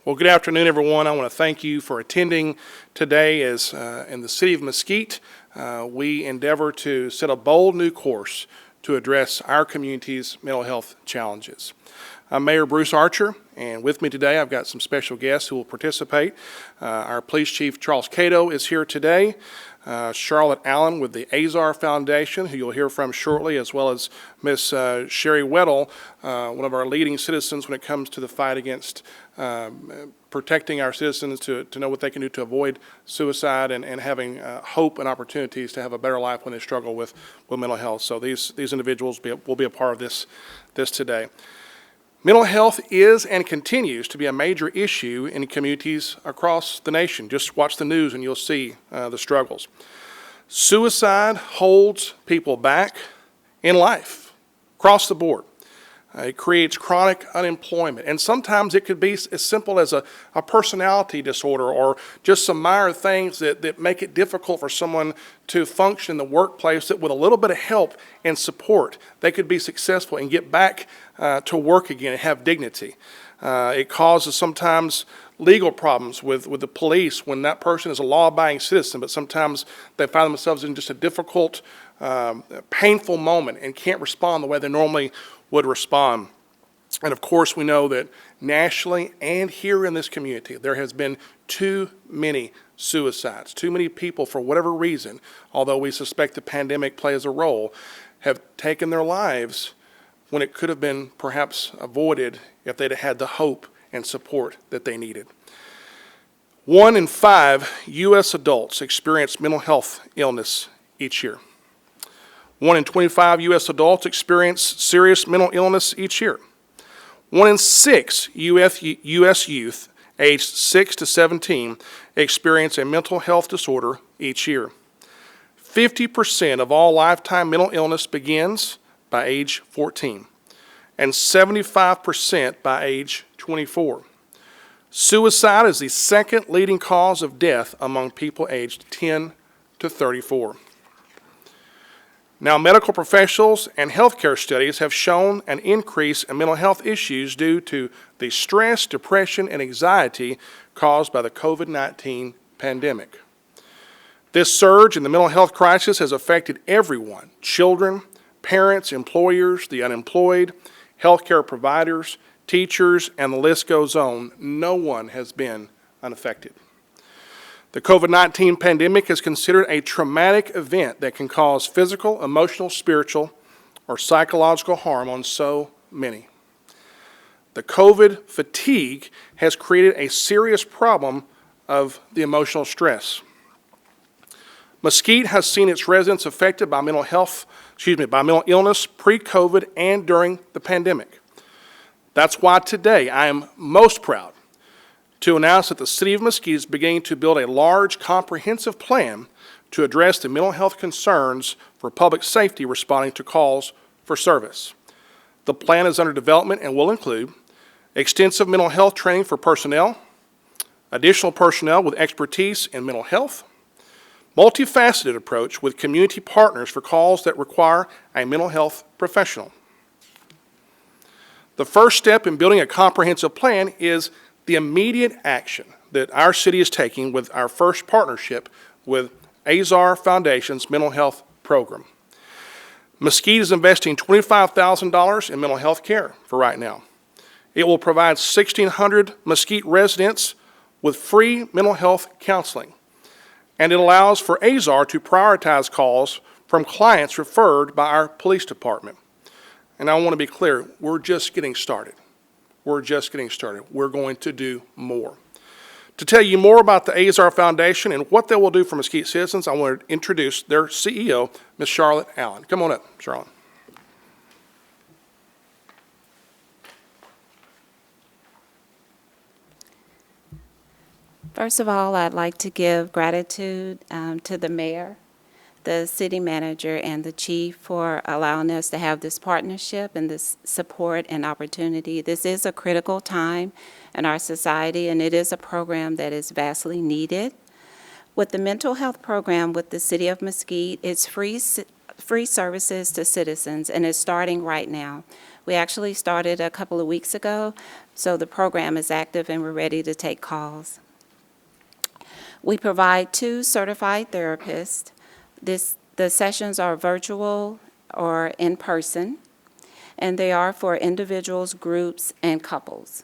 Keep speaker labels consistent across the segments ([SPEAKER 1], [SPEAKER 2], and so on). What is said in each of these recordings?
[SPEAKER 1] Well, good afternoon, everyone. I want to thank you for attending today. As in the City of Mesquite, we endeavor to set a bold new course to address our community's mental health challenges. I'm Mayor Bruce Archer, and with me today I've got some special guests who will participate. Our Police Chief Charles Cato is here today. Charlotte Allen with the AZAR Foundation, who you'll hear from shortly, as well as Miss Sherry Weddle, one of our leading citizens when it comes to the fight against protecting our citizens to know what they can do to avoid suicide and having hope and opportunities to have a better life when they struggle with mental health. So these individuals will be a part of this today. Mental health is and continues to be a major issue in communities across the nation. Just watch the news and you'll see the struggles. Suicide holds people back in life, across the board. It creates chronic unemployment, and sometimes it could be as simple as a personality disorder or just some minor things that make it difficult for someone to function in the workplace, that with a little bit of help and support, they could be successful and get back to work again and have dignity. It causes sometimes legal problems with the police when that person is a law-abiding citizen, but sometimes they find themselves in just a difficult, painful moment and can't respond the way they normally would respond. And of course, we know that nationally and here in this community, there has been too many suicides. Too many people, for whatever reason, although we suspect the pandemic plays a role, have taken their lives when it could have been perhaps avoided if they'd had the hope and support that they needed. 1 in 5 U.S. adults experience mental health illness each year. 1 in 25 U.S. adults experience serious mental illness each year. 1 in 6 U.S. youth aged 6 to 17 experience a mental health disorder each year. 50% of all lifetime mental illness begins by age 14, and 75% by age 24. Suicide is the second leading cause of death among people aged 10 to 34. Now, medical professionals and healthcare studies have shown an increase in mental health issues due to the stress, depression, and anxiety caused by the COVID-19 pandemic. This surge in the mental health crisis has affected everyone: children, parents, employers, the unemployed, healthcare providers, teachers, and the list goes on. No one has been unaffected. The COVID-19 pandemic is considered a traumatic event that can cause physical, emotional, spiritual, or psychological harm on so many. The COVID fatigue has created a serious problem of the emotional stress. Mesquite has seen its residents affected by mental illness pre-COVID and during the pandemic. That's why today I am most proud to announce that the City of Mesquite is beginning to build a large, comprehensive plan to address the mental health concerns for public safety responding to calls for service. The plan is under development and will include extensive mental health training for personnel, additional personnel with expertise in mental health, multifaceted approach with community partners for calls that require a mental health professional. The first step in building a comprehensive plan is the immediate action that our city is taking with our first partnership with AZAR Foundation's mental health program. Mesquite is investing $25,000 in mental health care for right now. It will provide 1,600 Mesquite residents with free mental health counseling, and it allows for AZAR to prioritize calls from clients referred by our police department. And I want to be clear, we're just getting started. We're just getting started. We're going to do more. To tell you more about the AZAR Foundation and what they will do for Mesquite citizens, I want to introduce their CEO, Ms. Charlotte Allen. Come on up, Charlotte.
[SPEAKER 2] First of all, I'd like to give gratitude to the mayor, the city manager, and the chief for allowing us to have this partnership and this support and opportunity. This is a critical time in our society, and it is a program that is vastly needed. With the mental health program with the City of Mesquite, it's free free services to citizens, and it's starting right now. We actually started a couple of weeks ago, so the program is active and we're ready to take calls. We provide 2 certified therapists. The sessions are virtual or in person, and they are for individuals, groups, and couples.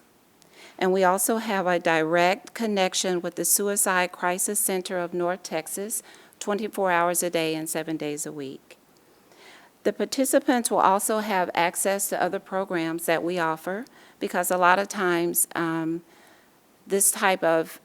[SPEAKER 2] And we also have a direct connection with the Suicide Crisis Center of North Texas, 24 hours a day and 7 days a week. The participants will also have access to other programs that we offer, because a lot of times this type of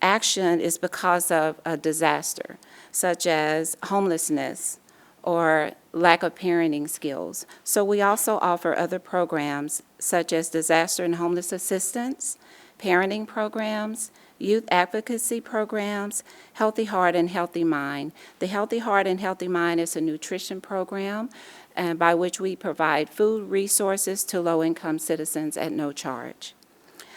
[SPEAKER 2] action is because of a disaster, such as homelessness or lack of parenting skills. So we also offer other programs such as disaster and homeless assistance, parenting programs, youth advocacy programs, Healthy Heart and Healthy Mind. The Healthy Heart and Healthy Mind is a nutrition program by which we provide food resources to low-income citizens at no charge.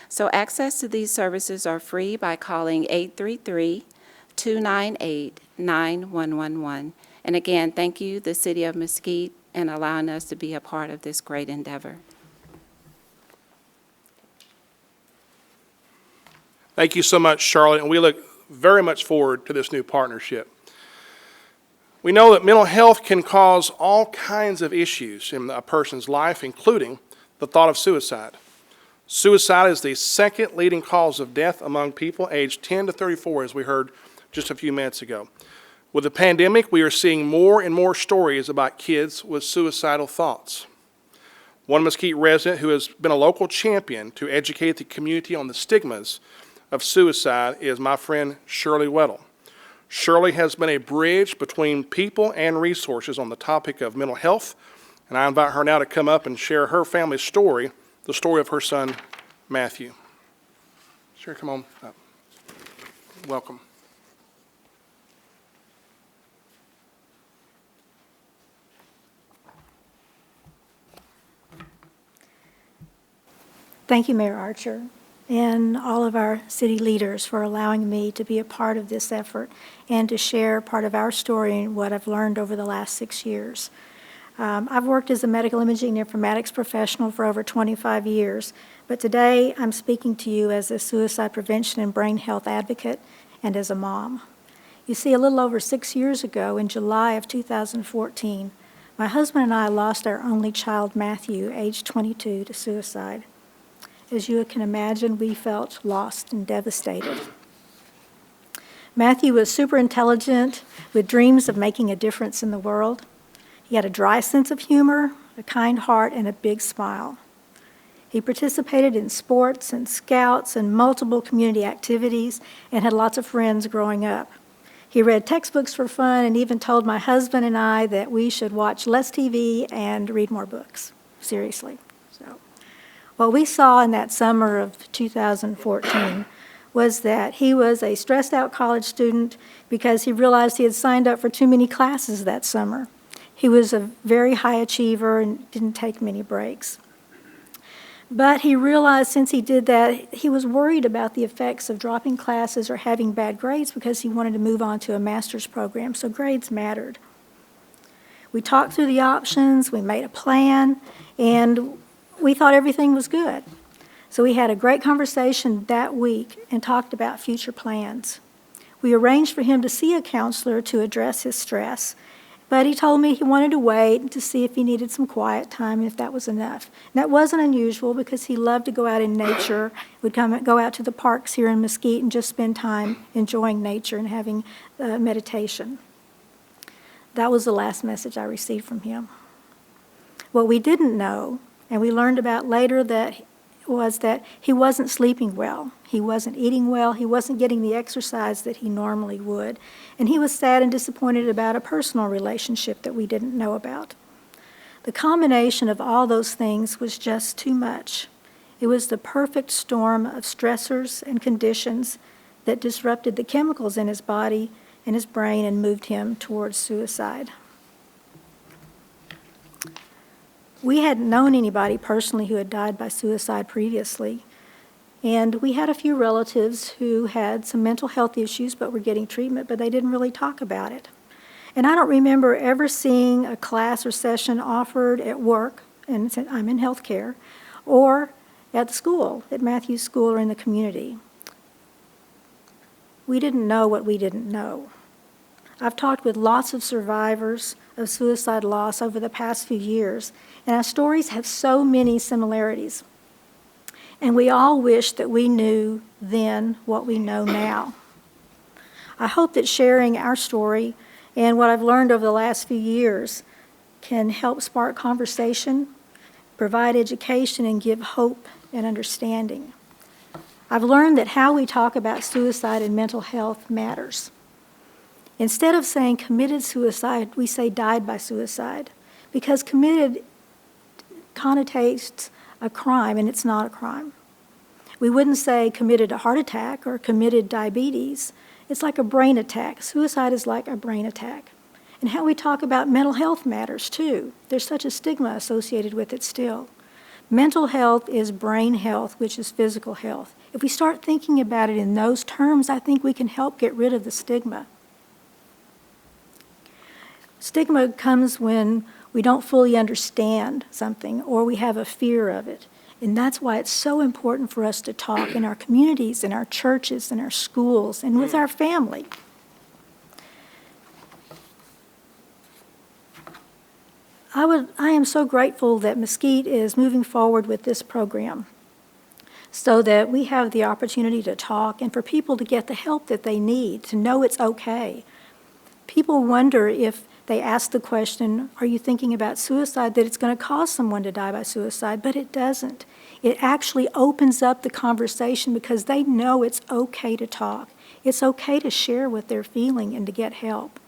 [SPEAKER 2] So access to these services are free by calling 833-298-9111. And again, thank you, the City of Mesquite, and allowing us to be a part of this great endeavor.
[SPEAKER 1] Thank you so much, Charlotte, and we look very much forward to this new partnership. We know that mental health can cause all kinds of issues in a person's life, including the thought of suicide. Suicide is the second leading cause of death among people aged 10 to 34, as we heard just a few minutes ago. With the pandemic, we are seeing more and more stories about kids with suicidal thoughts. One Mesquite resident who has been a local champion to educate the community on the stigmas of suicide is my friend Shirley Weddle. Shirley has been a bridge between people and resources on the topic of mental health, and I invite her now to come up and share her family's story, the story of her son, Matthew. Shirley, come on up. Welcome.
[SPEAKER 3] Thank you, Mayor Archer, and all of our city leaders for allowing me to be a part of this effort and to share part of our story and what I've learned over the last 6 years. I've worked as a medical imaging informatics professional for over 25 years, but today I'm speaking to you as a suicide prevention and brain health advocate and as a mom. You see, a little over 6 years ago, in July of 2014, my husband and I lost our only child, Matthew, age 22, to suicide. As you can imagine, we felt lost and devastated. Matthew was super intelligent with dreams of making a difference in the world. He had a dry sense of humor, a kind heart, and a big smile. He participated in sports and scouts and multiple community activities and had lots of friends growing up. He read textbooks for fun and even told my husband and I that we should watch less TV and read more books. Seriously. What we saw in that summer of 2014 was that he was a stressed out college student because he realized he had signed up for too many classes that summer. He was a very high achiever and didn't take many breaks. But he realized since he did that, he was worried about the effects of dropping classes or having bad grades because he wanted to move on to a master's program, so grades mattered. We talked through the options, we made a plan, and we thought everything was good. So we had a great conversation that week and talked about future plans. We arranged for him to see a counselor to address his stress, but he told me he wanted to wait to see if he needed some quiet time and if that was enough. And that wasn't unusual because he loved to go out in nature, would go out to the parks here in Mesquite and just spend time enjoying nature and having meditation. That was the last message I received from him. What we didn't know, and we learned about later, that he wasn't sleeping well. He wasn't eating well. He wasn't getting the exercise that he normally would. And he was sad and disappointed about a personal relationship that we didn't know about. The combination of all those things was just too much. It was the perfect storm of stressors and conditions that disrupted the chemicals in his body and his brain and moved him towards suicide. We hadn't known anybody personally who had died by suicide previously, and we had a few relatives who had some mental health issues but were getting treatment, but they didn't really talk about it. And I don't remember ever seeing a class or session offered at work, and I'm in healthcare, or at school, at Matthew's school or in the community. We didn't know what we didn't know. I've talked with lots of survivors of suicide loss over the past few years, and our stories have so many similarities. And we all wish that we knew then what we know now. I hope that sharing our story and what I've learned over the last few years can help spark conversation, provide education, and give hope and understanding. I've learned that how we talk about suicide and mental health matters. Instead of saying committed suicide, we say died by suicide, because committed connotates a crime, and it's not a crime. We wouldn't say committed a heart attack or committed diabetes. It's like a brain attack. Suicide is like a brain attack. And how we talk about mental health matters too. There's such a stigma associated with it still. Mental health is brain health, which is physical health. If we start thinking about it in those terms, I think we can help get rid of the stigma. Stigma comes when we don't fully understand something or we have a fear of it. And that's why it's so important for us to talk in our communities, in our churches, in our schools, and with our family. I am so grateful that Mesquite is moving forward with this program so that we have the opportunity to talk and for people to get the help that they need, to know it's okay. People wonder if they ask the question, are you thinking about suicide, that it's going to cause someone to die by suicide, but it doesn't. It actually opens up the conversation because they know it's okay to talk. It's okay to share what they're feeling and to get help.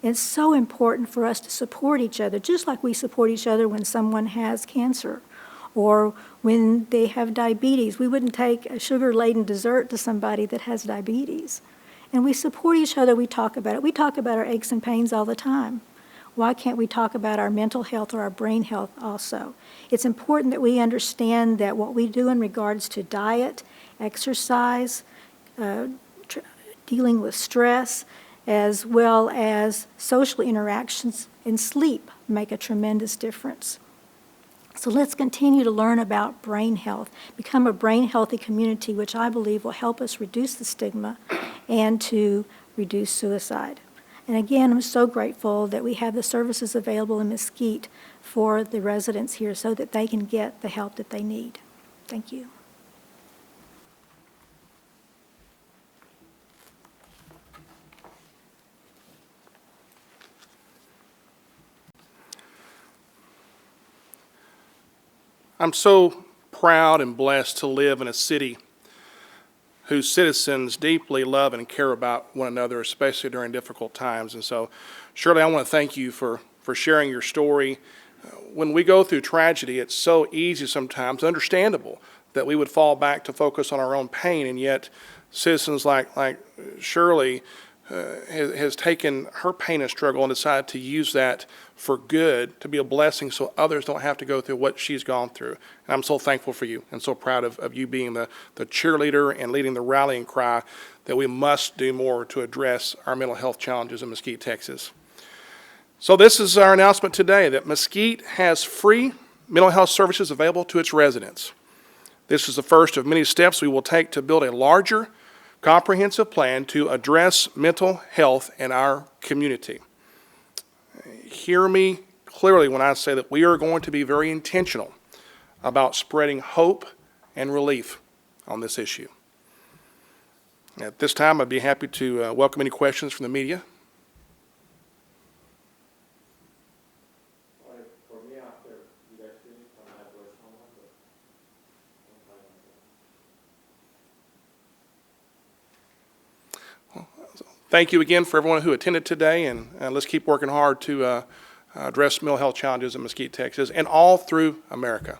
[SPEAKER 3] It's so important for us to support each other, just like we support each other when someone has cancer or when they have diabetes. We wouldn't take a sugar-laden dessert to somebody that has diabetes. And we support each other, we talk about it. We talk about our aches and pains all the time. Why can't we talk about our mental health or our brain health also? It's important that we understand that what we do in regards to diet, exercise, dealing with stress, as well as social interactions and sleep make a tremendous difference. So let's continue to learn about brain health, become a brain healthy community, which I believe will help us reduce the stigma and to reduce suicide. And again, I'm so grateful that we have the services available in Mesquite for the residents here so that they can get the help that they need. Thank you.
[SPEAKER 1] I'm so proud and blessed to live in a city whose citizens deeply love and care about one another, especially during difficult times. And so, Shirley, I want to thank you for sharing your story. When we go through tragedy, it's so easy sometimes, understandable, that we would fall back to focus on our own pain, and yet citizens like Shirley has taken her pain and struggle and decided to use that for good, to be a blessing so others don't have to go through what she's gone through. And I'm so thankful for you and so proud of you being the cheerleader and leading the rallying cry that we must do more to address our mental health challenges in Mesquite, Texas. So this is our announcement today that Mesquite has free mental health services available to its residents. This is the first of many steps we will take to build a larger, comprehensive plan to address mental health in our community. Hear me clearly when I say that we are going to be very intentional about spreading hope and relief on this issue. At this time, I'd be happy to welcome any questions from the media. Thank you again for everyone who attended today, and let's keep working hard to address mental health challenges in Mesquite, Texas, and all through America.